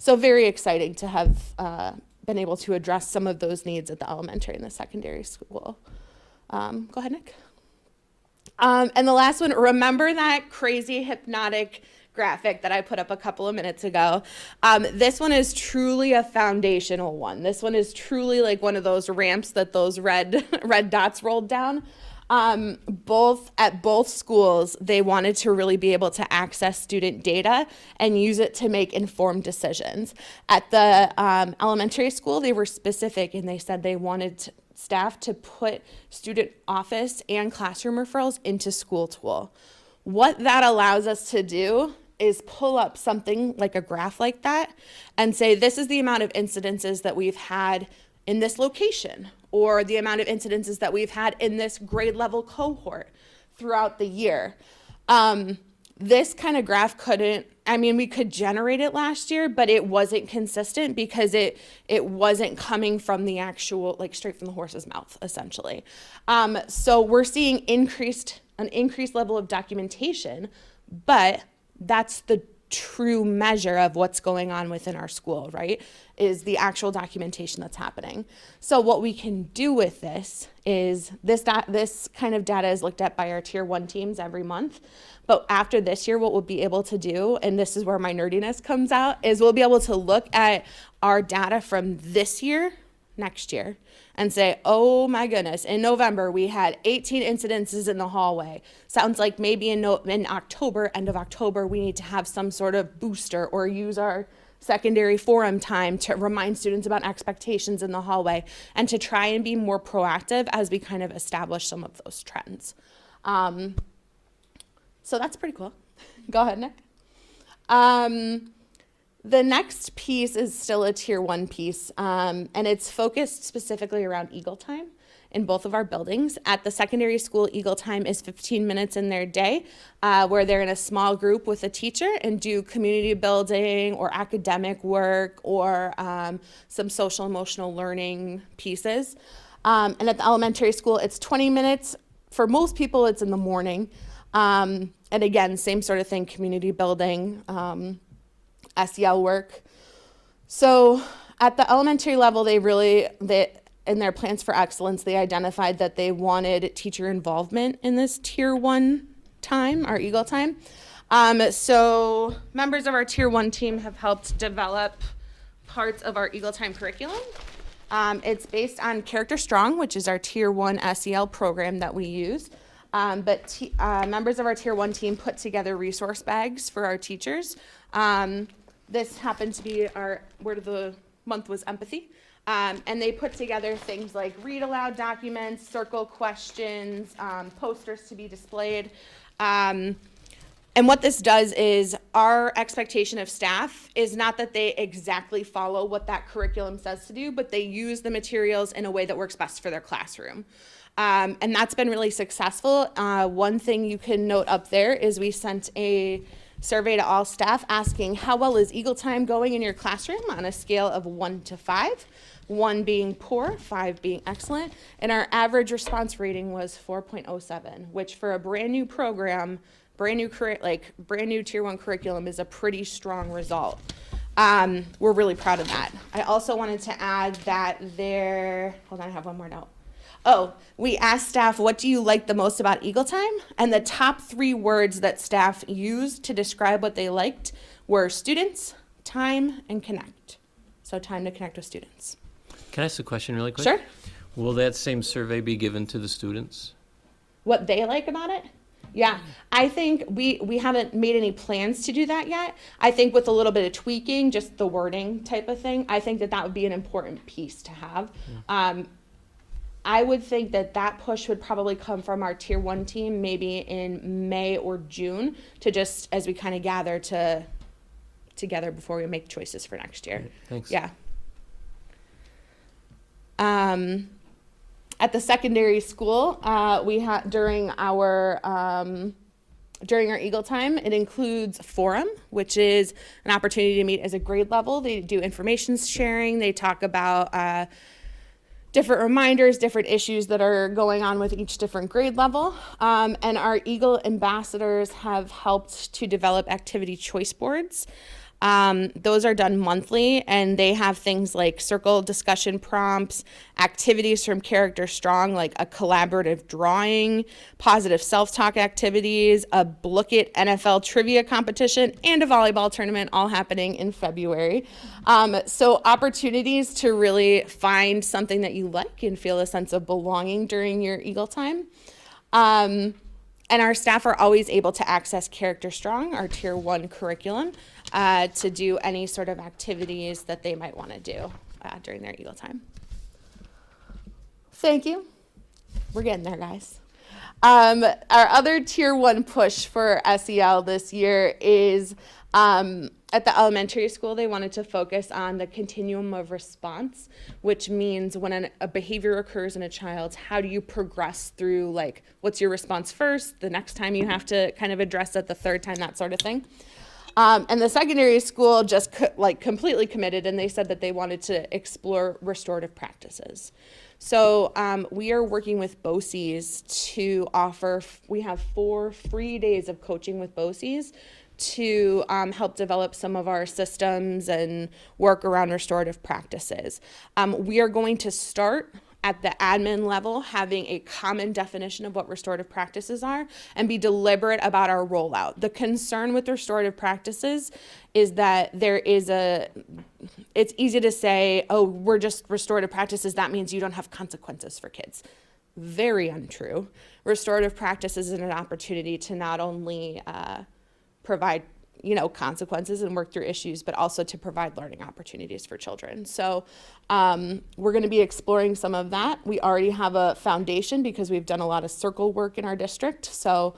So very exciting to have been able to address some of those needs at the elementary and the secondary school. Go ahead, Nick. And the last one, remember that crazy hypnotic graphic that I put up a couple of minutes ago? This one is truly a foundational one. This one is truly like one of those ramps that those red dots rolled down. At both schools, they wanted to really be able to access student data and use it to make informed decisions. At the elementary school, they were specific and they said they wanted staff to put student office and classroom referrals into school tool. What that allows us to do is pull up something like a graph like that and say, this is the amount of incidences that we've had in this location, or the amount of incidences that we've had in this grade level cohort throughout the year. This kind of graph we could generate it last year, but it wasn't consistent because it wasn't coming from the actual, like straight from the horse's mouth, essentially. So we're seeing an increased level of documentation, but that's the true measure of what's going on within our school, right? Is the actual documentation that's happening. So what we can do with this is this kind of data is looked at by our tier 1 teams every month. But after this year, what we'll be able to do, and this is where my nerdiness comes out, is we'll be able to look at our data from this year, next year, and say, oh my goodness, in November, we had 18 incidences in the hallway. Sounds like maybe in October, end of October, we need to have some sort of booster or use our secondary forum time to remind students about expectations in the hallway and to try and be more proactive as we kind of establish some of those trends. So that's pretty cool. Go ahead, Nick. The next piece is still a tier 1 piece, and it's focused specifically around Eagle Time in both of our buildings. At the secondary school, Eagle Time is 15 minutes in their day where they're in a small group with a teacher and do community building or academic work or some social emotional learning pieces. And at the elementary school, it's 20 minutes. For most people, it's in the morning. And again, same sort of thing, community building, SEL work. So at the elementary level, in their plans for excellence, they identified that they wanted teacher involvement in this tier 1 time, our Eagle Time. So members of our tier 1 team have helped develop parts of our Eagle Time curriculum. It's based on Character Strong, which is our tier 1 SEL program that we use. But members of our tier 1 team put together resource bags for our teachers. This happened to be our word of the month was empathy. And they put together things like read aloud documents, circle questions, posters to be displayed. And what this does is our expectation of staff is not that they exactly follow what that curriculum says to do, but they use the materials in a way that works best for their classroom. And that's been really successful. One thing you can note up there is we sent a survey to all staff asking how well is Eagle Time going in your classroom on a scale of 1 to 5, 1 being poor, 5 being excellent, and our average response rating was 4.07, which for a brand new program, brand new tier 1 curriculum is a pretty strong result. We're really proud of that. I also wanted to add that hold on, I have one more note. We asked staff, what do you like the most about Eagle Time? And the top 3 words that staff used to describe what they liked were students, time, and connect. So time to connect with students. Can I ask a question really quick? Sure. Will that same survey be given to the students? What they like about it? Yeah, I think we haven't made any plans to do that yet. I think with a little bit of tweaking, just the wording type of thing, I think that would be an important piece to have. I would think that push would probably come from our tier 1 team maybe in May or June to just as we kind of gather together before we make choices for next year. Great, thanks. Yeah. At the secondary school, we had during our Eagle Time, it includes forum, which is an opportunity to meet as a grade level. They do information sharing. They talk about different reminders, different issues that are going on with each different grade level. And our Eagle ambassadors have helped to develop activity choice boards. Those are done monthly, and they have things like circle discussion prompts, activities from Character Strong, like a collaborative drawing, positive self-talk activities, a Look It NFL trivia competition, and a volleyball tournament, all happening in February. So opportunities to really find something that you like and feel a sense of belonging during your Eagle time. And our staff are always able to access Character Strong, our Tier 1 curriculum, to do any sort of activities that they might want to do during their Eagle time. Thank you. We're getting there, guys. Our other Tier 1 push for SEL this year is at the elementary school, they wanted to focus on the continuum of response, which means when a behavior occurs in a child, how do you progress through, like, what's your response first, the next time you have to kind of address it, the third time, that sort of thing. And the secondary school just completely committed, and they said that they wanted to explore restorative practices. So we are working with BOCES to offer, we have 4 free days of coaching with BOCES to help develop some of our systems and work around restorative practices. We are going to start at the admin level, having a common definition of what restorative practices are and be deliberate about our rollout. The concern with restorative practices is that it's easy to say, oh, we're just restorative practices, that means you don't have consequences for kids. Very untrue. Restorative practices is an opportunity to not only provide consequences and work through issues, but also to provide learning opportunities for children. So we're going to be exploring some of that. We already have a foundation because we've done a lot of circle work in our district. So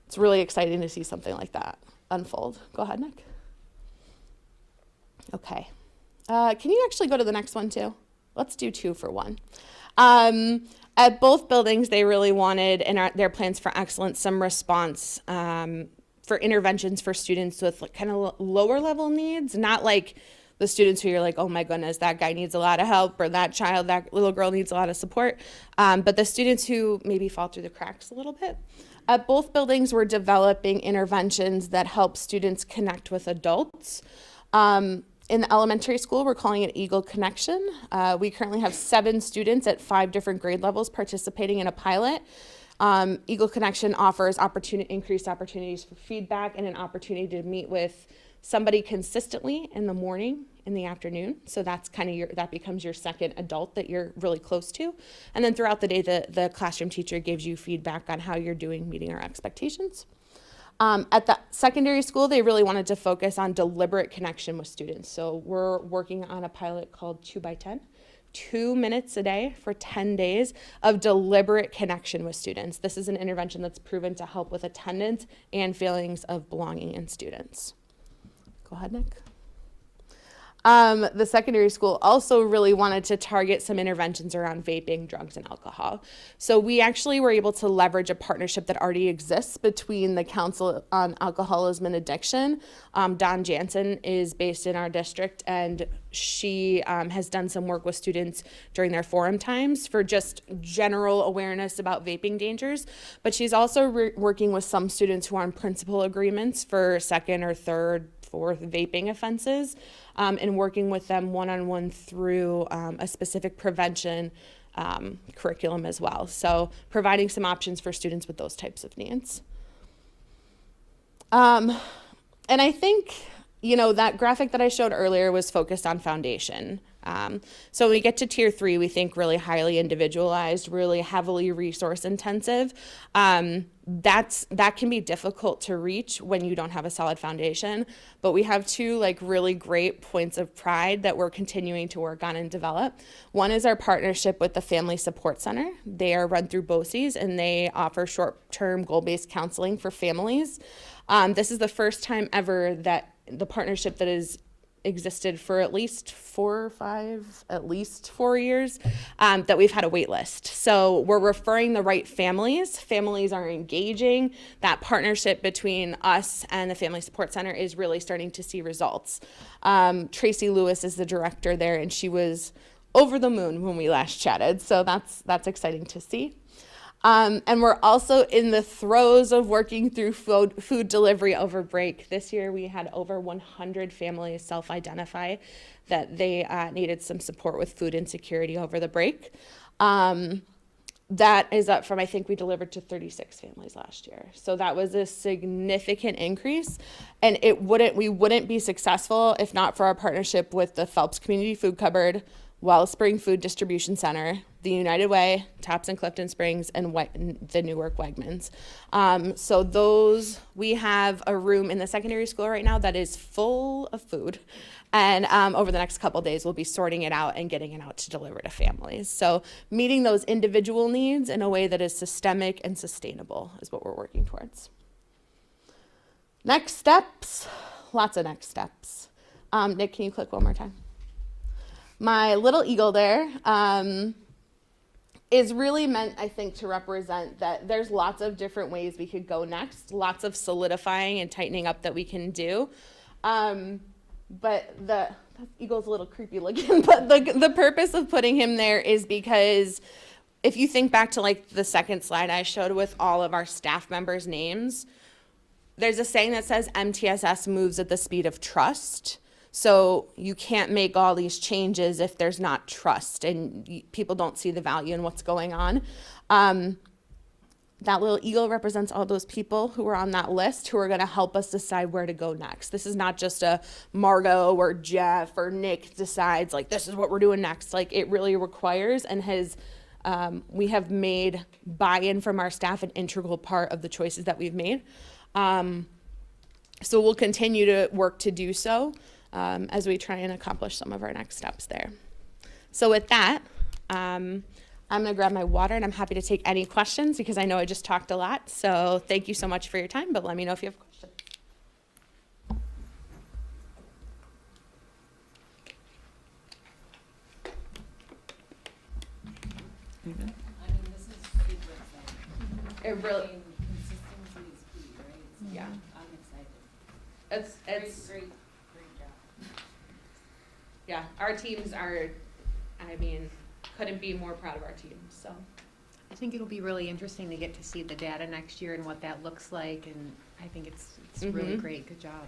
it's really exciting to see something like that unfold. Go ahead, Nick. Okay. Can you actually go to the next one too? Let's do 2 for 1. At both buildings, they really wanted, in their plans for excellence, some response for interventions for students with kind of lower level needs, not like the students who you're like, oh my goodness, that guy needs a lot of help, or that little girl needs a lot of support, but the students who maybe fall through the cracks a little bit. At both buildings, we're developing interventions that help students connect with adults. In the elementary school, we're calling it Eagle Connection. We currently have 7 students at 5 different grade levels participating in a pilot. Eagle Connection offers increased opportunities for feedback and an opportunity to meet with somebody consistently in the morning, in the afternoon. So that's that becomes your second adult that you're really close to. And then throughout the day, the classroom teacher gives you feedback on how you're doing meeting our expectations. At the secondary school, they really wanted to focus on deliberate connection with students. So we're working on a pilot called 2x10. 2 minutes a day for 10 days of deliberate connection with students. This is an intervention that's proven to help with attendance and feelings of belonging in students. Go ahead, Nick. The secondary school also really wanted to target some interventions around vaping, drugs, and alcohol. So we actually were able to leverage a partnership that already exists between the Council on Alcoholism and Addiction. Dawn Jansen is based in our district, and she has done some work with students during their forum times for just general awareness about vaping dangers. But she's also working with some students who are on principal agreements for second or third, fourth vaping offenses, and working with them one-on-one through a specific prevention curriculum as well. So providing some options for students with those types of needs. And I think, that graphic that I showed earlier was focused on foundation. So when we get to tier 3, we think really highly individualized, really heavily resource intensive. That can be difficult to reach when you don't have a solid foundation, but we have 2 really great points of pride that we're continuing to work on and develop. One is our partnership with the Family Support Center. They are run through BOCES, and they offer short-term goal-based counseling for families. This is the first time ever that the partnership that is existed for at least 4 years, that we've had a wait list. So we're referring the right families. Families are engaging. That partnership between us and the Family Support Center is really starting to see results. Tracy Lewis is the director there, and she was over the moon when we last chatted. So that's exciting to see. And we're also in the throes of working through food delivery over break. This year we had over 100 families self-identify that they needed some support with food insecurity over the break. That is up from, I think we delivered to 36 families last year. So that was a significant increase. And we wouldn't be successful if not for our partnership with the Phelps Community Food Cupboard, Wellspring Food Distribution Center, the United Way, Tops and Clifton Springs, and the Newark Wegmans. So we have a room in the secondary school right now that is full of food. And over the next couple days, we'll be sorting it out and getting it out to deliver to families. So meeting those individual needs in a way that is systemic and sustainable is what we're working towards. Next steps, lots of next steps. Nick, can you click one more time? My little eagle there is really meant, I think, to represent that there's lots of different ways we could go next, lots of solidifying and tightening up that we can do. But that eagle's a little creepy looking, but the purpose of putting him there is because if you think back to like the second slide I showed with all of our staff members' names, there's a saying that says MTSS moves at the speed of trust. So you can't make all these changes if there's not trust and people don't see the value in what's going on. That little eagle represents all those people who are on that list who are going to help us decide where to go next. This is not just a Margot or Jeff or Nick decides like this is what we're doing next. Like it really requires and we have made buy-in from our staff an integral part of the choices that we've made. So we'll continue to work to do so as we try and accomplish some of our next steps there. So with that, I'm going to grab my water and I'm happy to take any questions because I know I just talked a lot. So thank you so much for your time, but let me know if you have questions. I mean, this is super exciting. It really, I mean, consistency is key, right? So Yeah. I'm excited. it's, Great job. yeah, our teams are, I mean, couldn't be more proud of our team, so. I think it'll be really interesting to get to see the data next year and what that looks like, and I think it's really great. Good job.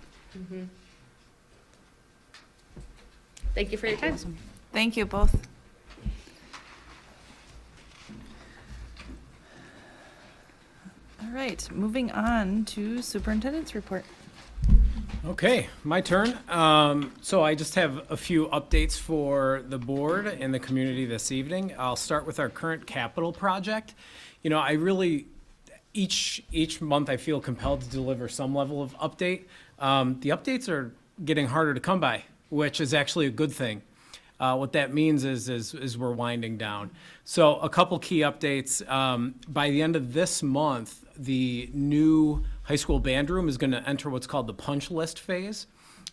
Thank you for your time. Thank you both. All right, moving on to superintendent's report. Okay, my turn. So I just have a few updates for the board and the community this evening. I'll start with our current capital project. You know, I really, each month I feel compelled to deliver some level of update. The updates are getting harder to come by, which is actually a good thing. What that means is we're winding down. So a couple key updates. By the end of this month, the new high school band room is going to enter what's called the punch list phase.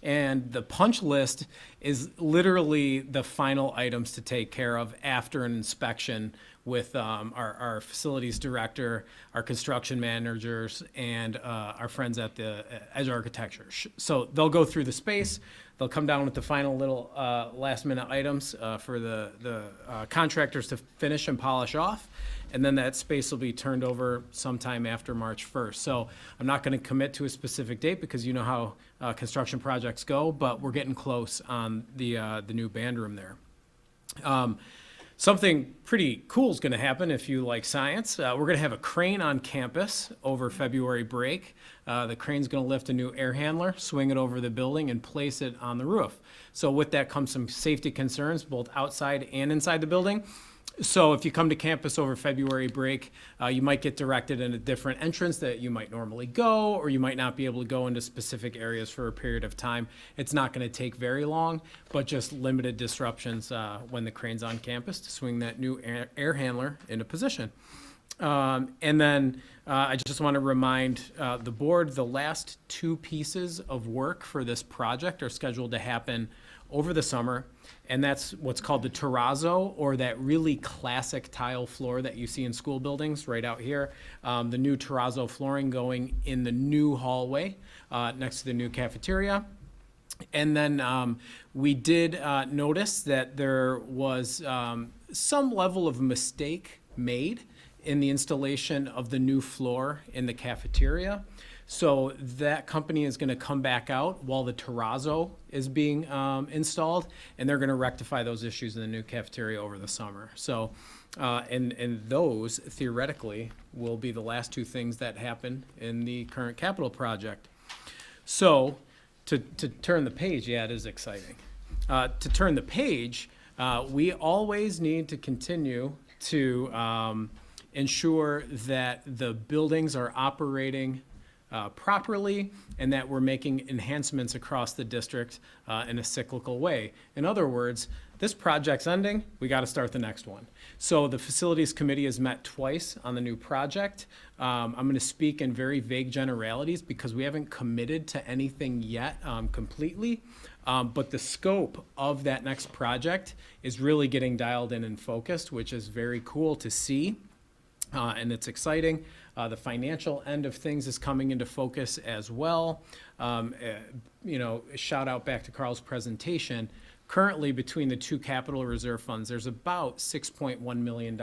And the punch list is literally the final items to take care of after an inspection with our facilities director, our construction managers, and our friends at the Edge Architecture. So they'll go through the space. They'll come down with the final little last minute items for the contractors to finish and polish off. And then that space will be turned over sometime after March 1st. So I'm not going to commit to a specific date because you know how construction projects go, but we're getting close on the new band room there. Something pretty cool is going to happen if you like science. We're going to have a crane on campus over February break. The crane's going to lift a new air handler, swing it over the building, and place it on the roof. So with that comes some safety concerns, both outside and inside the building. So if you come to campus over February break, you might get directed in a different entrance that you might normally go, or you might not be able to go into specific areas for a period of time. It's not going to take very long, but just limited disruptions when the crane's on campus to swing that new air handler into position. And then I just want to remind the board, the last two pieces of work for this project are scheduled to happen over the summer, and that's what's called the terrazzo, or that really classic tile floor that you see in school buildings right out here. The new terrazzo flooring going in the new hallway next to the new cafeteria. And then we did notice that there was some level of mistake made in the installation of the new floor in the cafeteria. So that company is going to come back out while the terrazzo is being installed, and they're going to rectify those issues in the new cafeteria over the summer. So, and those theoretically will be the last two things that happen in the current capital project. So, to turn the page, yeah, it is exciting. To turn the page, we always need to continue to ensure that the buildings are operating properly and that we're making enhancements across the district in a cyclical way. In other words, this project's ending, we got to start the next one. So the Facilities Committee has met twice on the new project. I'm going to speak in very vague generalities because we haven't committed to anything yet completely. But the scope of that next project is really getting dialed in and focused, which is very cool to see. And it's exciting. The financial end of things is coming into focus as well. Shout out back to Carl's presentation. Currently, between the two capital reserve funds, there's about $6.1 million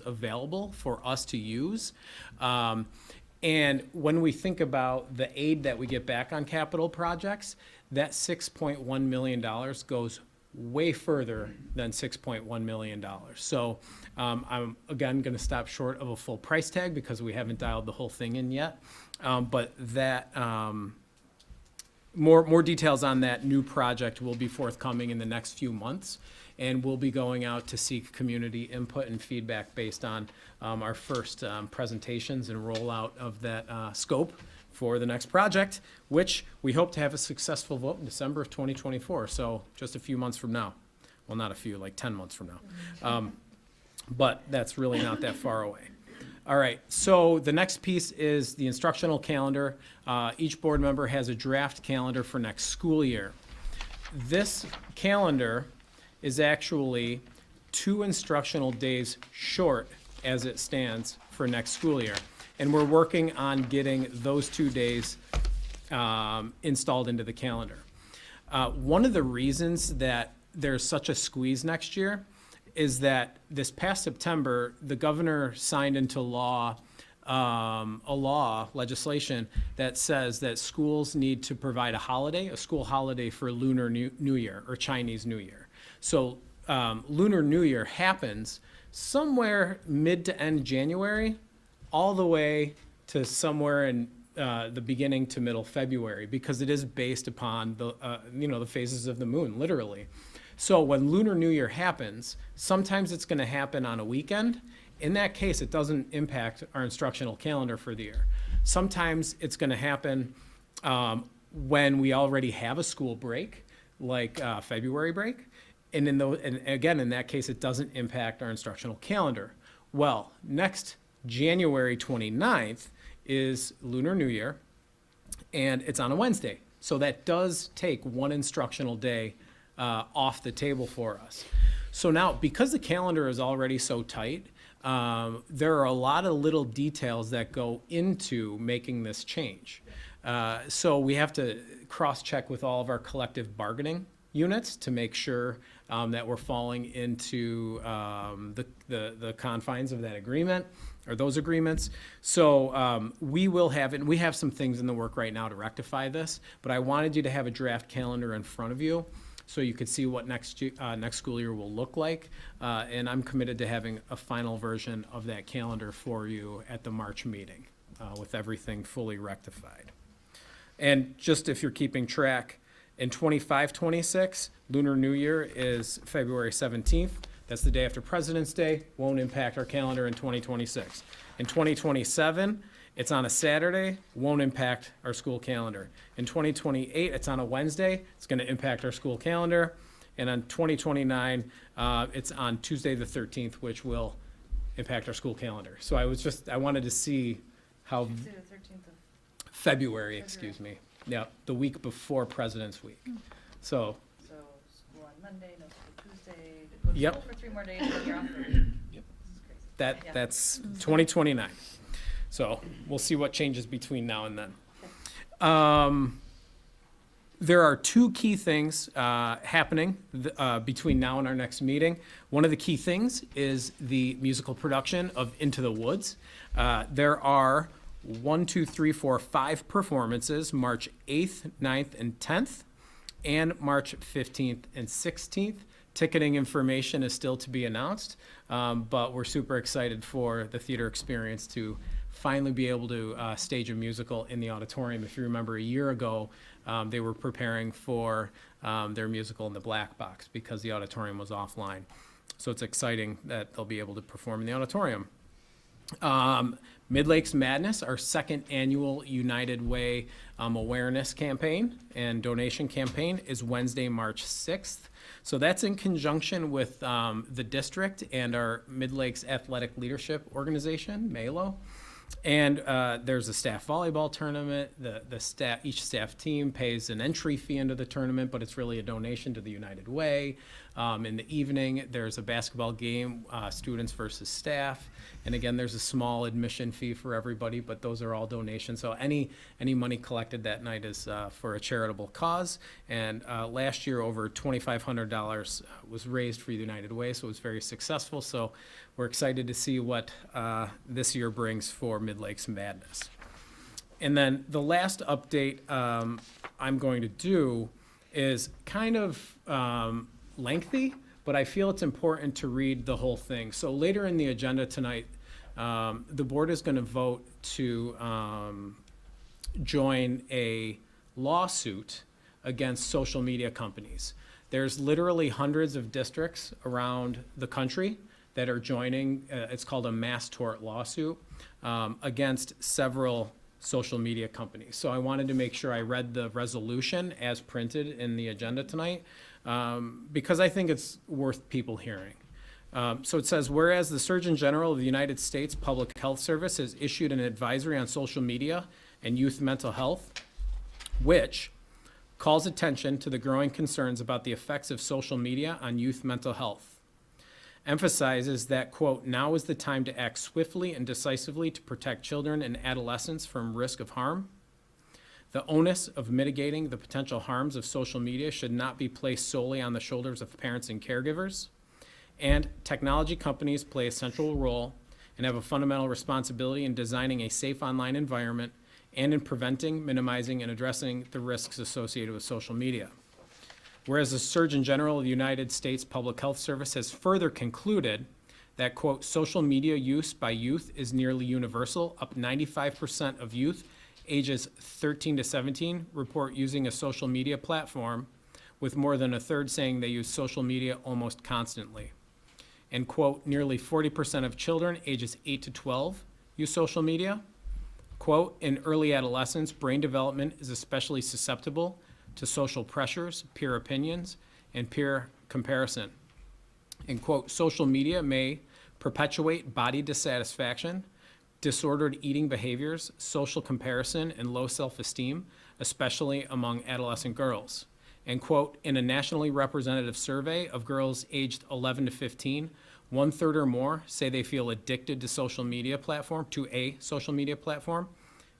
available for us to use. And when we think about the aid that we get back on capital projects, that $6.1 million goes way further than $6.1 million. So I'm, again, going to stop short of a full price tag because we haven't dialed the whole thing in yet. But that more details on that new project will be forthcoming in the next few months. And we'll be going out to seek community input and feedback based on our first presentations and rollout of that scope for the next project, which we hope to have a successful vote in December of 2024. So just a few months from now. Well, not a few, like 10 months from now. But that's really not that far away. All right, so the next piece is the instructional calendar. Each board member has a draft calendar for next school year. This calendar is actually 2 instructional days short as it stands for next school year. And we're working on getting those 2 days installed into the calendar. One of the reasons that there's such a squeeze next year is that this past September, the governor signed into law legislation that says that schools need to provide a school holiday for Lunar New Year or Chinese New Year. So Lunar New Year happens somewhere mid to end January, all the way to somewhere in the beginning to middle February, because it is based upon the phases of the moon, literally. So when Lunar New Year happens, sometimes it's going to happen on a weekend. In that case, it doesn't impact our instructional calendar for the year. Sometimes it's going to happen when we already have a school break, like February break. And again, in that case, it doesn't impact our instructional calendar. Well, next January 29th is Lunar New Year, and it's on a Wednesday. So that does take one instructional day off the table for us. So now, because the calendar is already so tight, there are a lot of little details that go into making this change. So we have to cross-check with all of our collective bargaining units to make sure that we're falling into the confines of that agreement or those agreements. So we have some things in the work right now to rectify this, but I wanted you to have a draft calendar in front of you so you could see what next school year will look like. And I'm committed to having a final version of that calendar for you at the March meeting with everything fully rectified. And just if you're keeping track, in 25-26, Lunar New Year is February 17th. That's the day after President's Day. Won't impact our calendar in 2026. In 2027, it's on a Saturday. Won't impact our school calendar. In 2028, it's on a Wednesday. It's going to impact our school calendar. And on 2029, it's on Tuesday the 13th, which will impact our school calendar. So I wanted to see how Tuesday the 13th of February, excuse me. Yeah, the week before President's Week. So, school on Monday, no school Tuesday, go to Yep. school for 3 more days, and then you're off for. Yep. This is crazy. Yeah. that's 2029. So we'll see what changes between now and then. There are two key things happening between now and our next meeting. One of the key things is the musical production of Into the Woods. There are 5 performances, March 8th, 9th, and 10th, and March 15th and 16th. Ticketing information is still to be announced, but we're super excited for the theater experience to finally be able to stage a musical in the auditorium. If you remember, a year ago, they were preparing for their musical in the black box because the auditorium was offline. So it's exciting that they'll be able to perform in the auditorium. Mid-Lakes Madness, our second annual United Way awareness campaign and donation campaign, is Wednesday, March 6th. So that's in conjunction with the district and our Mid-Lakes Athletic Leadership Organization, MALO. And there's a staff volleyball tournament. Each staff team pays an entry fee into the tournament, but it's really a donation to the United Way. In the evening, there's a basketball game, students versus staff. And again, there's a small admission fee for everybody, but those are all donations. So any money collected that night is for a charitable cause. And last year, over $2,500 was raised for the United Way, so it was very successful. So we're excited to see what this year brings for Mid-Lakes Madness. And then the last update I'm going to do is kind of lengthy, but I feel it's important to read the whole thing. So later in the agenda tonight, the board is going to vote to join a lawsuit against social media companies. There's literally hundreds of districts around the country that are joining, it's called a mass tort lawsuit, against several social media companies. So I wanted to make sure I read the resolution as printed in the agenda tonight, because I think it's worth people hearing. So it says, whereas the Surgeon General of the United States Public Health Service has issued an advisory on social media and youth mental health, which calls attention to the growing concerns about the effects of social media on youth mental health, emphasizes that, quote, now is the time to act swiftly and decisively to protect children and adolescents from risk of harm. The onus of mitigating the potential harms of social media should not be placed solely on the shoulders of parents and caregivers. And technology companies play a central role and have a fundamental responsibility in designing a safe online environment and in preventing, minimizing, and addressing the risks associated with social media. Whereas the Surgeon General of the United States Public Health Service has further concluded that, quote, social media use by youth is nearly universal. Up 95% of youth ages 13 to 17 report using a social media platform, with more than a third saying they use social media almost constantly. And, quote, nearly 40% of children ages 8 to 12 use social media. Quote, in early adolescence, brain development is especially susceptible to social pressures, peer opinions, and peer comparison. And, quote, social media may perpetuate body dissatisfaction, disordered eating behaviors, social comparison, and low self-esteem, especially among adolescent girls. And, quote, in a nationally representative survey of girls aged 11 to 15, 1/3 or more say they feel addicted to social media platform, to a social media platform.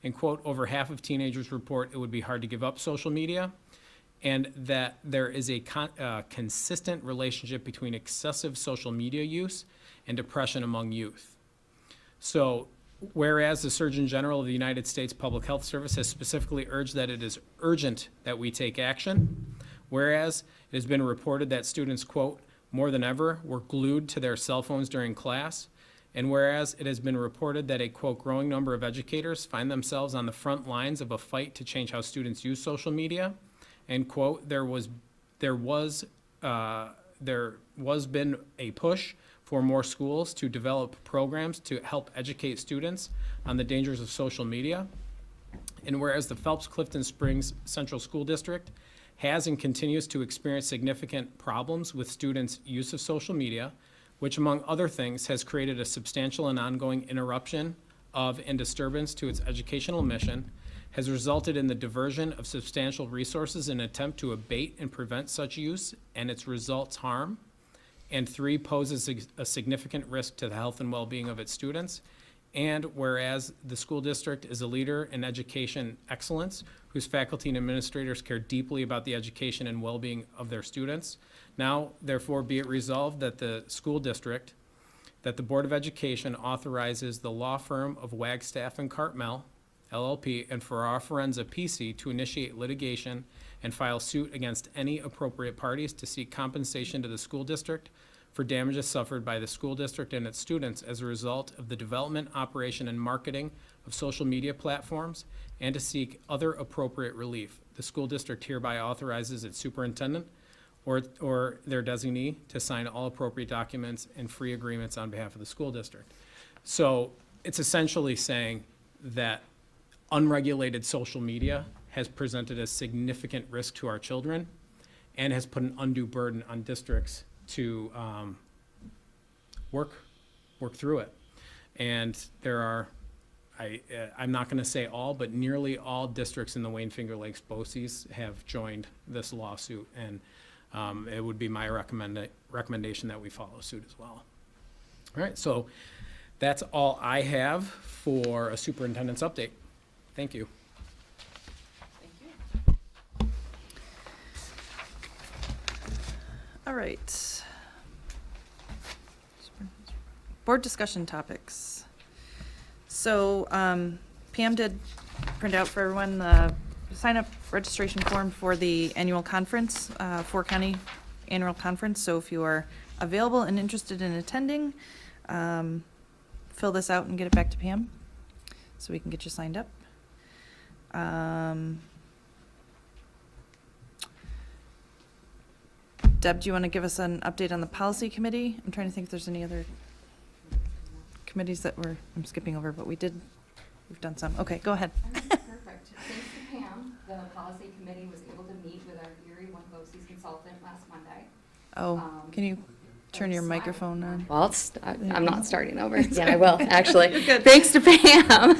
And, quote, over half of teenagers report it would be hard to give up social media, and that there is a consistent relationship between excessive social media use and depression among youth. So, whereas the Surgeon General of the United States Public Health Service has specifically urged that it is urgent that we take action, whereas it has been reported that students, quote, more than ever, were glued to their cell phones during class, and whereas it has been reported that a, quote, growing number of educators find themselves on the front lines of a fight to change how students use social media, and, quote, there was been a push for more schools to develop programs to help educate students on the dangers of social media. And whereas the Phelps-Clifton Springs Central School District has and continues to experience significant problems with students' use of social media, which among other things has created a substantial and ongoing interruption of and disturbance to its educational mission, has resulted in the diversion of substantial resources in an attempt to abate and prevent such use and its results harm, and 3, poses a significant risk to the health and well-being of its students, And whereas the school district is a leader in education excellence, whose faculty and administrators care deeply about the education and well-being of their students, now therefore be it resolved that the school district, that the Board of Education authorizes the law firm of Wagstaff and Cartmel, LLP, and Farrar Forenza PC to initiate litigation and file suit against any appropriate parties to seek compensation to the school district for damages suffered by the school district and its students as a result of the development, operation, and marketing of social media platforms, and to seek other appropriate relief. The school district hereby authorizes its superintendent or their designee to sign all appropriate documents and free agreements on behalf of the school district. So it's essentially saying that unregulated social media has presented a significant risk to our children and has put an undue burden on districts to work through it. And there are, I'm not going to say all, but nearly all districts in the Wayne Finger Lakes BOCES have joined this lawsuit, and it would be my recommendation that we follow suit as well. All right, so that's all I have for a superintendent's update. Thank you. All right. Board discussion topics. So Pam did print out for everyone the sign-up registration form for the annual conference, four-county annual conference. So if you are available and interested in attending, fill this out and get it back to Pam so we can get you signed up. Deb, do you want to give us an update on the policy committee? I'm trying to think if there's any other committees that I'm skipping over, but we've done some. Okay, go ahead. Perfect. Thanks to Pam, the policy committee was able to meet with our Erie One BOCES consultant last Monday. Oh, can you turn your microphone on? Well, I'm not starting over. Yeah, I will, actually. You're good. Thanks to Pam.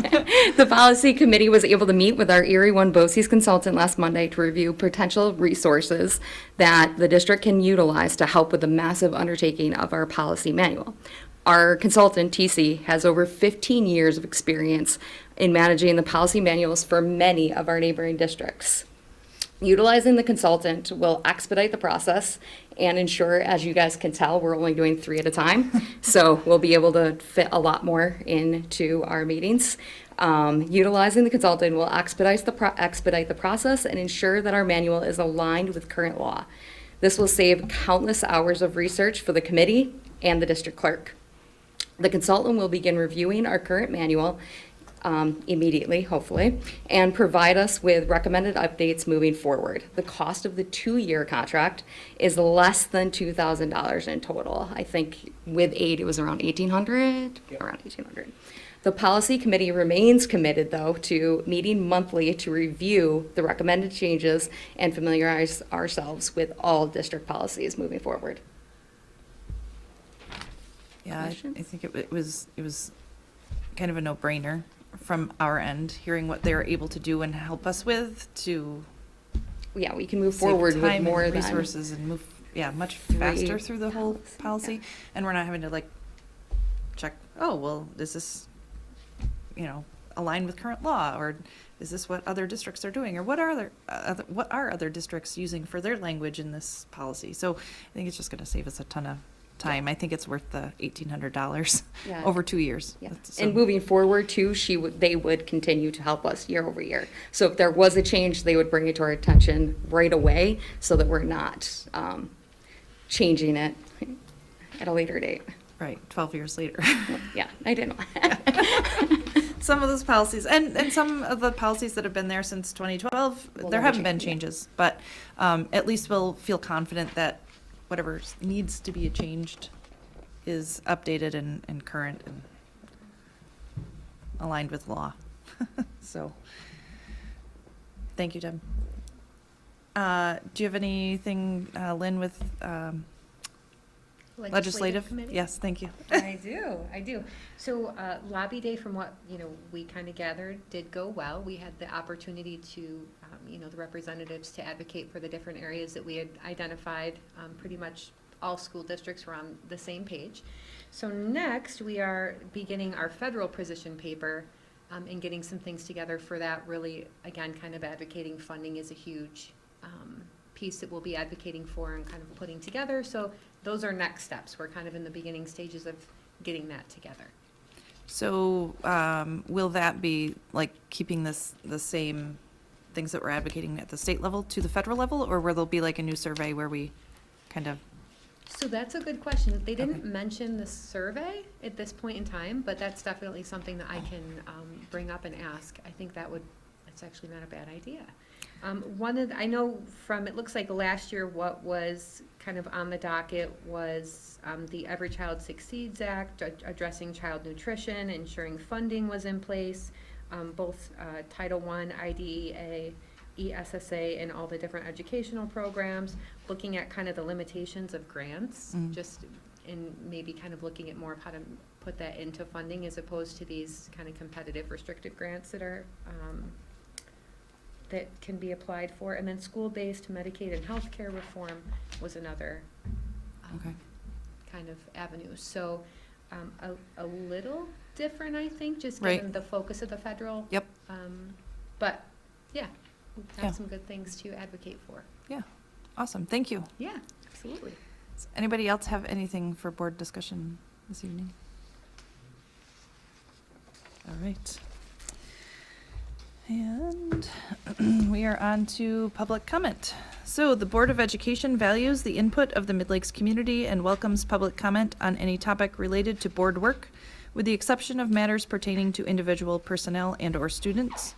The policy committee was able to meet with our Erie One BOCES consultant last Monday to review potential resources that the district can utilize to help with the massive undertaking of our policy manual. Our consultant, TC, has over 15 years of experience in managing the policy manuals for many of our neighboring districts. Utilizing the consultant will expedite the process and ensure, as you guys can tell, we're only doing 3 at a time. So we'll be able to fit a lot more into our meetings. Utilizing the consultant will expedite the process and ensure that our manual is aligned with current law. This will save countless hours of research for the committee and the district clerk. The consultant will begin reviewing our current manual immediately, hopefully, and provide us with recommended updates moving forward. The cost of the 2-year contract is less than $2,000 in total. I think with aid, it was around $1,800, Yep. around $1,800. The policy committee remains committed, though, to meeting monthly to review the recommended changes and familiarize ourselves with all district policies moving forward. Yeah, I Questions? think it was kind of a no-brainer from our end, hearing what they're able to do and help us with to Yeah, we can move save forward with time more and than resources and move, much faster through the whole policy, policy. And we're not having to check, oh, well, is this, align with current law, or is this what other districts are doing, or what are other districts using for their language in this policy? So I think it's just going to save us a ton of time. I think it's worth the $1,800 Yeah. over 2 years. Yeah, That's and moving forward too, they would continue to help us year over year. So if there was a change, they would bring it to our attention right away so that we're not changing it at a later date. Right, 12 years later. Yeah, I didn't. Some of those policies, and some of the policies that have been there since 2012, Will there never haven't been change, yeah. changes, but at least we'll feel confident that whatever needs to be changed is updated and current and aligned with law. So, thank you, Deb. Do you have anything, Lynn, with legislative? committee? Yes, thank you. I do. So lobby day, from what, we kind of gathered, did go well. We had the opportunity to, the representatives to advocate for the different areas that we had identified pretty much all school districts were on the same page. So next, we are beginning our federal position paper and getting some things together for that. Really, again, kind of advocating funding is a huge piece that we'll be advocating for and kind of putting together. So those are next steps. We're kind of in the beginning stages of getting that together. So, will that be like keeping the same things that we're advocating at the state level to the federal level, or will there be like a new survey where we kind of? So that's a good question. They didn't mention the survey at this point in time, but that's definitely something that I can bring up and ask. I think it's actually not a bad idea. I know from, it looks like last year what was kind of on the docket was the Every Child Succeeds Act, addressing child nutrition, ensuring funding was in place, both Title I, IDEA, ESSA, and all the different educational programs, looking at kind of the limitations of grants, just in maybe kind of looking at more of how to put that into funding as opposed to these kind of competitive restricted grants that are that can be applied for. And then school-based Medicaid and healthcare reform was another kind of avenue. So a little different, I think, just given the focus of the federal. Yep. But yeah, we've got Yeah. some good things to advocate for. Yeah, awesome, thank you. Yeah, absolutely. Does anybody else have anything for board discussion this evening? All right. And we are on to public comment. So the Board of Education values the input of the Mid-Lakes community and welcomes public comment on any topic related to board work, with the exception of matters pertaining to individual personnel and/or students.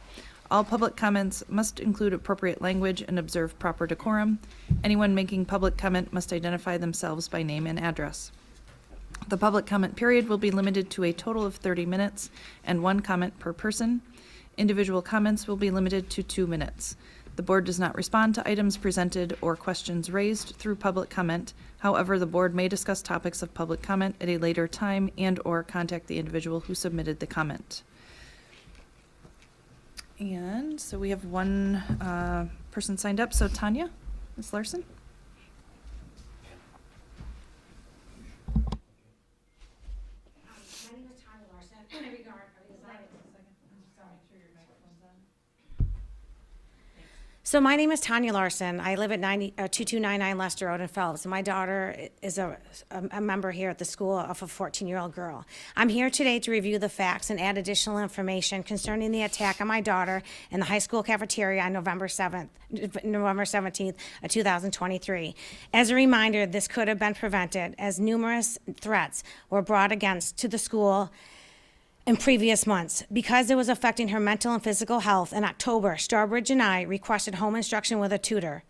All public comments must include appropriate language and observe proper decorum. Anyone making public comment must identify themselves by name and address. The public comment period will be limited to a total of 30 minutes and 1 comment per person. Individual comments will be limited to 2 minutes. The board does not respond to items presented or questions raised through public comment. However, the board may discuss topics of public comment at a later time and/or contact the individual who submitted the comment. And so we have one person signed up. So Tanya, Ms. Larson? My name is Tanya Larson. So my name is Tanya Larson. I live at 2299 Lester Road in Phelps. My daughter is a member here at the school of a 14-year-old girl. I'm here today to review the facts and add additional information concerning the attack on my daughter in the high school cafeteria on November 17th of 2023. As a reminder, this could have been prevented as numerous threats were brought to the school in previous months. Because it was affecting her mental and physical health, in October, Starbridge and I requested home instruction with a tutor.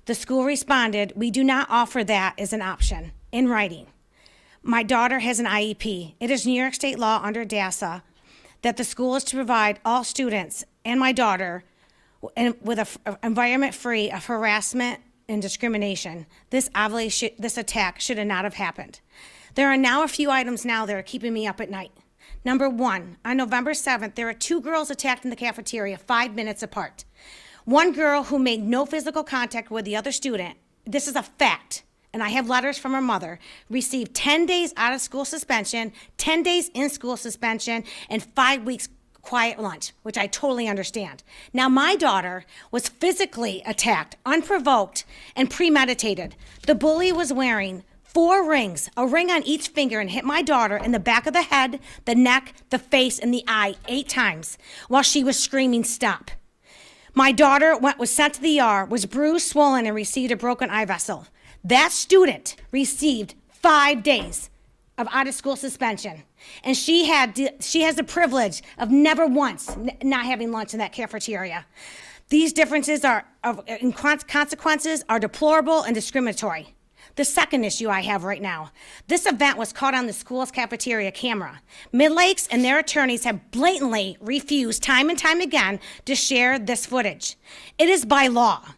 The school responded, "We do not offer that as an option," in writing. My daughter has an IEP. It is New York State law under DASA that the school is to provide all students and my daughter with an environment free of harassment and discrimination. This attack should not have happened. There are now a few items now that are keeping me up at night. Number one, on November 7th, there were 2 girls attacked in the cafeteria 5 minutes apart. One girl who made no physical contact with the other student, this is a fact, and I have letters from her mother, received 10 days out of school suspension, 10 days in school suspension, and 5 weeks quiet lunch, which I totally understand. Now, my daughter was physically attacked, unprovoked, and premeditated. The bully was wearing 4 rings, a ring on each finger, and hit my daughter in the back of the head, the neck, the face, and the eye 8 times while she was screaming, "Stop." My daughter was sent to the ER, was bruised, swollen, and received a broken eye vessel. That student received 5 days of out-of-school suspension, and she has the privilege of never once not having lunch in that cafeteria. These differences consequences are deplorable and discriminatory. The second issue I have right now, this event was caught on the school's cafeteria camera. Mid-Lakes and their attorneys have blatantly refused time and time again to share this footage. It is by law.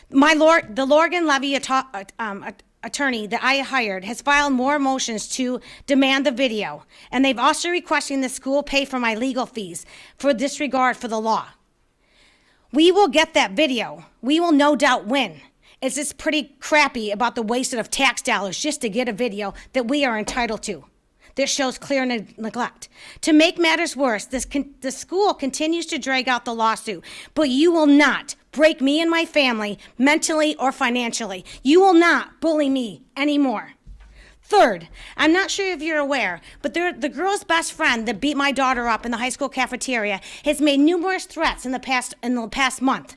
The Lorgan Levy attorney that I hired has filed more motions to demand the video, and they've also requesting the school pay for my legal fees for disregard for the law. We will get that video. We will no doubt win. is it's pretty crappy about the wasted of tax dollars just to get a video that we are entitled to. This shows clear neglect. To make matters worse, the school continues to drag out the lawsuit, but you will not break me and my family mentally or financially. You will not bully me anymore. Third, I'm not sure if you're aware, but the girl's best friend that beat my daughter up in the high school cafeteria has made numerous threats in the past month.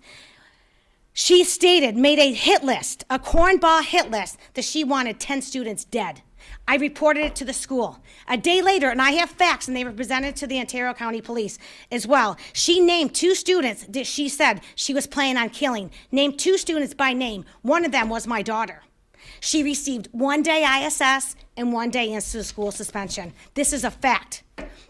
She made a hit list, a cornball hit list, that she wanted 10 students dead. I reported it to the school. A day later, and I have facts, and they were presented to the Ontario County Police as well. She named 2 students that she said she was planning on killing. Named 2 students by name. One of them was my daughter. She received 1 day ISS and 1 day in-school suspension. This is a fact.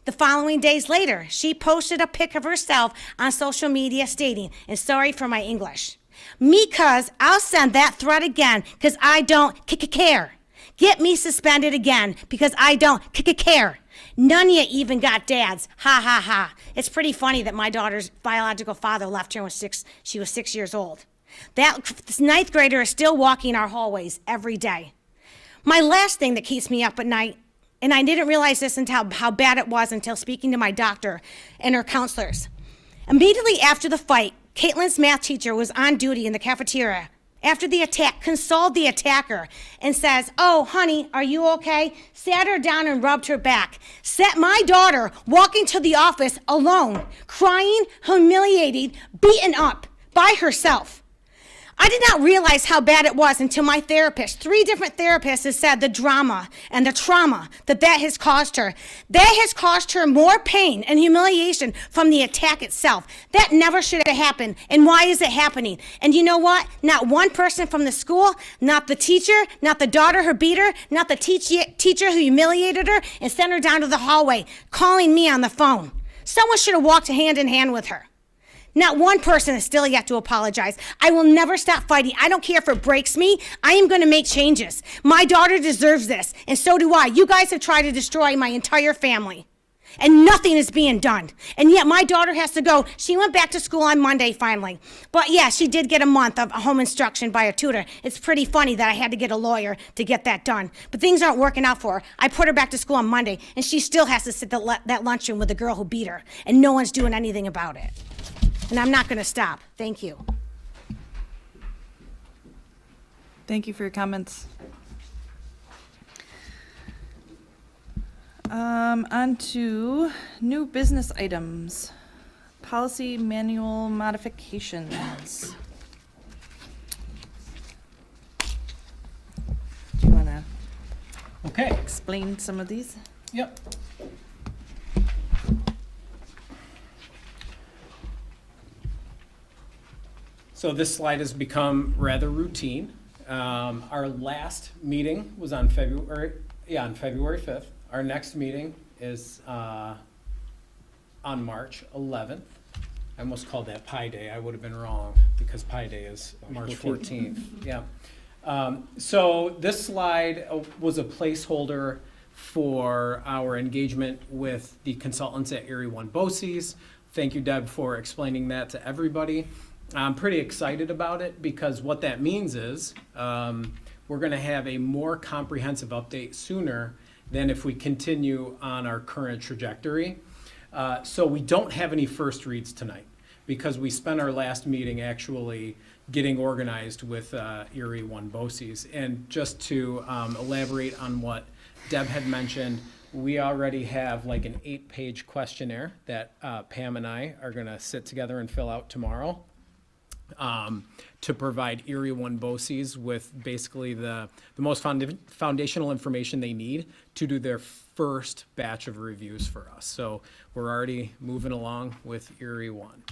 The following days later, she posted a pic of herself on social media stating, and sorry for my English, "Me cuz I'll send that threat again because I don't care. Get me suspended again because I don't care. None of you even got dads. Ha ha ha." It's pretty funny that my daughter's biological father left her when she was 6 years old. That 9th grader is still walking our hallways every day. My last thing that keeps me up at night, and I didn't realize this until how bad it was until speaking to my doctor and her counselors. Immediately after the fight, Caitlin's math teacher was on duty in the cafeteria. After the attack, consoled the attacker and says, "Oh, honey, are you okay?" Sat her down and rubbed her back. Set my daughter walking to the office alone, crying, humiliated, beaten up by herself. I did not realize how bad it was until my therapist, 3 different therapists, has said the drama and the trauma that has caused her. That has caused her more pain and humiliation from the attack itself. That never should have happened. And why is it happening? And you know what? Not one person from the school, not the teacher, not the daughter who beat her, not the teacher who humiliated her and sent her down to the hallway, calling me on the phone. Someone should have walked hand in hand with her. Not one person has still yet to apologize. I will never stop fighting. I don't care if it breaks me. I am going to make changes. My daughter deserves this, and so do I. You guys have tried to destroy my entire family, and nothing is being done. And yet my daughter has to go. She went back to school on Monday finally. But yeah, she did get a month of home instruction by a tutor. It's pretty funny that I had to get a lawyer to get that done. But things aren't working out for her. I put her back to school on Monday, and she still has to sit that lunchroom with the girl who beat her, and no one's doing anything about it. And I'm not going to stop. Thank you. Thank you for your comments. On to new business items. Policy manual modifications. Do you want to Okay. explain some of these? Yep. So this slide has become rather routine. Our last meeting was on February 5th. Our next meeting is on March 11th. I almost called that Pi Day. I would have been wrong because Pi Day is March 14th. Yeah. So this slide was a placeholder for our engagement with the consultants at Erie One BOCES. Thank you, Deb, for explaining that to everybody. I'm pretty excited about it because what that means is we're going to have a more comprehensive update sooner than if we continue on our current trajectory. So we don't have any first reads tonight because we spent our last meeting actually getting organized with Erie One BOCES. And just to elaborate on what Deb had mentioned, we already have like an 8-page questionnaire that Pam and I are going to sit together and fill out tomorrow. To provide Erie One BOCES with basically the most foundational information they need to do their first batch of reviews for us. So we're already moving along with Erie One.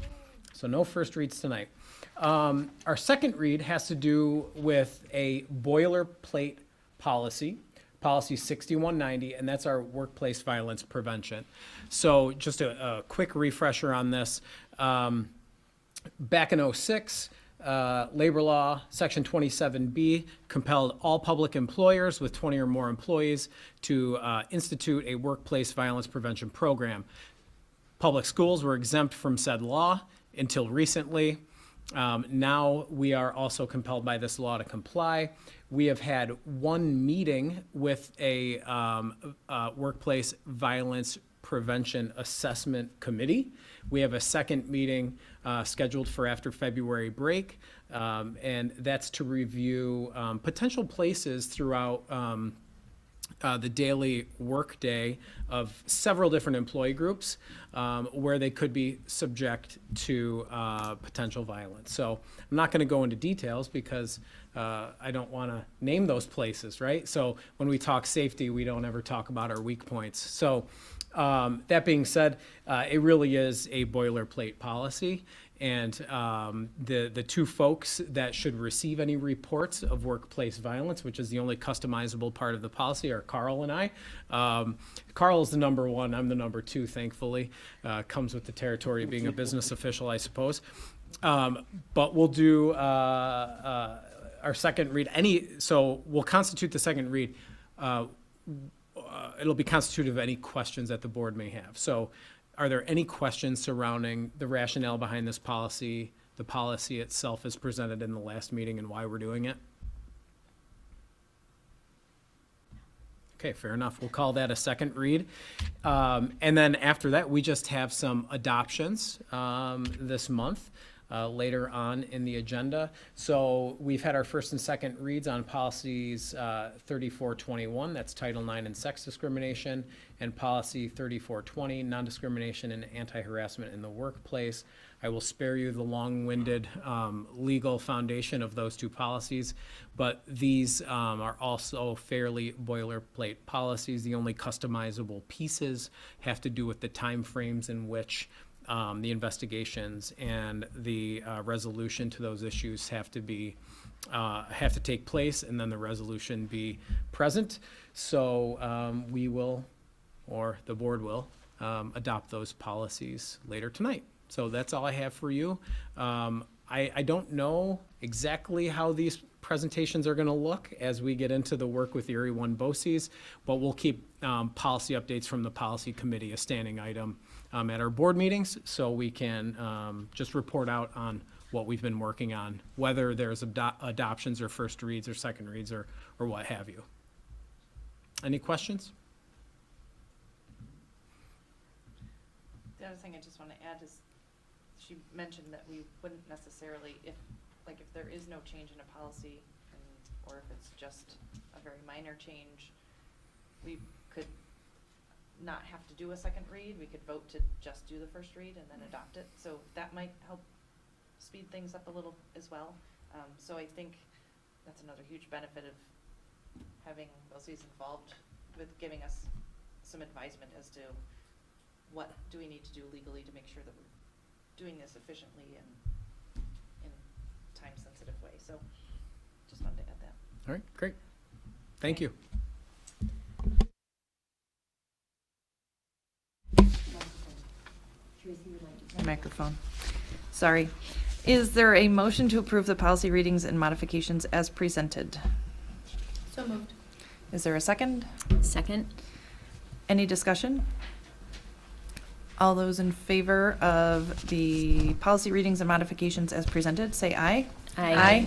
So no first reads tonight. Our second read has to do with a boilerplate policy, Policy 6190, and that's our workplace violence prevention. So just a quick refresher on this. Back in 2006, labor law, section 27B, compelled all public employers with 20 or more employees to institute a workplace violence prevention program. Public schools were exempt from said law until recently. Now we are also compelled by this law to comply. We have had one meeting with a workplace violence prevention assessment committee. We have a second meeting scheduled for after February break, and that's to review potential places throughout the daily workday of several different employee groups where they could be subject to potential violence. So I'm not going to go into details because I don't want to name those places, right? So when we talk safety, we don't ever talk about our weak points. So that being said, it really is a boilerplate policy. And the two folks that should receive any reports of workplace violence, which is the only customizable part of the policy, are Carl and I. Carl is the number one. I'm the number two, thankfully. Comes with the territory of being a business official, I suppose. But we'll do our second read. So we'll constitute the second read. It'll be constitutive of any questions that the board may have. So are there any questions surrounding the rationale behind this policy, the policy itself as presented in the last meeting, and why we're doing it? Okay, fair enough. We'll call that a second read. And then after that, we just have some adoptions this month. Later on in the agenda. So we've had our first and second reads on policies 3421, that's Title IX and sex discrimination, and policy 3420, non-discrimination and anti-harassment in the workplace. I will spare you the long-winded legal foundation of those two policies, but these are also fairly boilerplate policies. The only customizable pieces have to do with the timeframes in which the investigations and the resolution to those issues have to take place, and then the resolution be present. So we will, or the board will, adopt those policies later tonight. So that's all I have for you. I don't know exactly how these presentations are going to look as we get into the work with Erie 1 BOCES, but we'll keep policy updates from the policy committee a standing item at our board meetings, so we can just report out on what we've been working on, whether there's adoptions or first reads or second reads or what have you. Any questions? The other thing I just want to add is she mentioned that we wouldn't necessarily, if there is no change in a policy, or if it's just a very minor change, we could not have to do a second read. We could vote to just do the first read and then adopt it. So that might help speed things up a little as well. So I think that's another huge benefit of having BOCES involved with giving us some advisement as to what do we need to do legally to make sure that we're doing this efficiently and in a time-sensitive way. So just wanted to add that. All right, great. Thank you. Microphone. Sorry. Is there a motion to approve the policy readings and modifications as presented? So moved. Is there a second? Second. Any discussion? All those in favor of the policy readings and modifications as presented, say aye. Aye.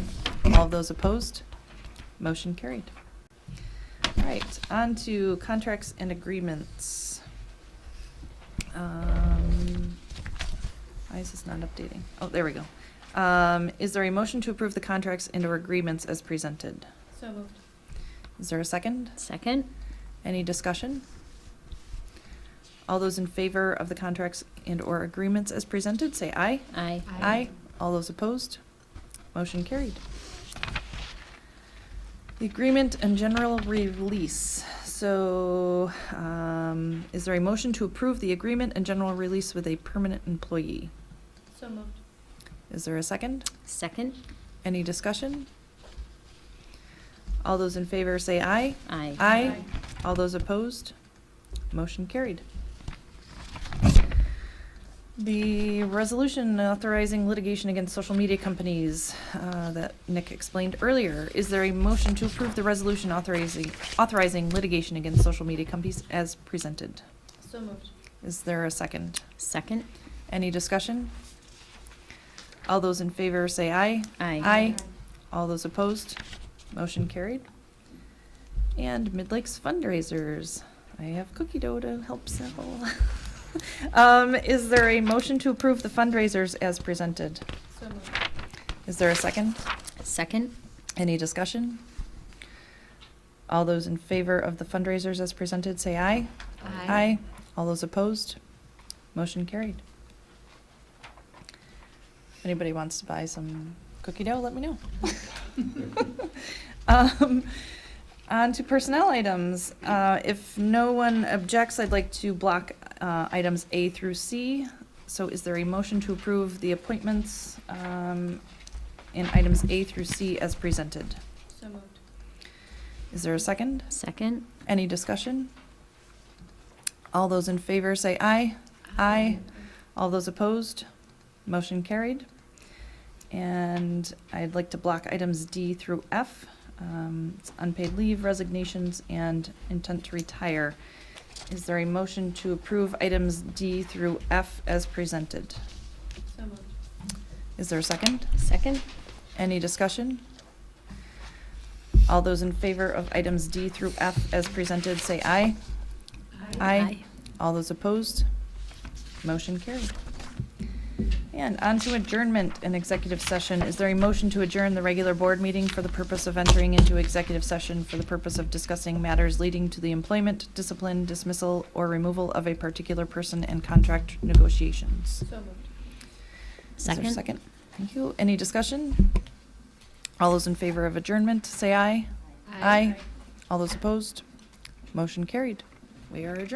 All of those opposed? Motion carried. All right, on to contracts and agreements. Why is this not updating? Oh, there we go. Is there a motion to approve the contracts and or agreements as presented? So moved. Is there a second? Second. Any discussion? All those in favor of the contracts and or agreements as presented, say aye. Aye. Aye. All those opposed? Motion carried. The agreement and general release. So, is there a motion to approve the agreement and general release with a permanent employee? So moved. Is there a second? Second. Any discussion? All those in favor say aye. Aye. Aye. All those opposed? Motion carried. The resolution authorizing litigation against social media companies that Nick explained earlier. Is there a motion to approve the resolution authorizing litigation against social media companies as presented? So moved. Is there a second? Second. Any discussion? All those in favor say aye. Aye. Aye. All those opposed? Motion carried. And Mid-Lakes fundraisers. I have cookie dough to help sell. Is there a motion to approve the fundraisers as presented? Is there a second? Second? Any discussion? All those in favor of the fundraisers as presented, say aye. Aye. All those opposed? Motion carried. If anybody wants to buy some cookie dough, let me know. On to personnel items. If no one objects, I'd like to block items A through C. So is there a motion to approve the appointments in items A through C as presented? So moved. Is there a second? Second? Any discussion? All those in favor say aye. Aye. All those opposed? Motion carried. And I'd like to block items D through F. It's unpaid leave, resignations, and intent to retire. Is there a motion to approve items D through F as presented? So moved. Is there a second? Second? Any discussion? All those in favor of items D through F as presented, say aye. Aye. All those opposed? Motion carried. And on to adjournment and executive session. Is there a motion to adjourn the regular board meeting for the purpose of entering into executive session for the purpose of discussing matters leading to the employment, discipline, dismissal, or removal of a particular person and contract negotiations? So moved. Is there a Second? second? Thank you. Any discussion? All those in favor of adjournment, say aye. Aye. All those opposed? Motion carried. We are adjourned.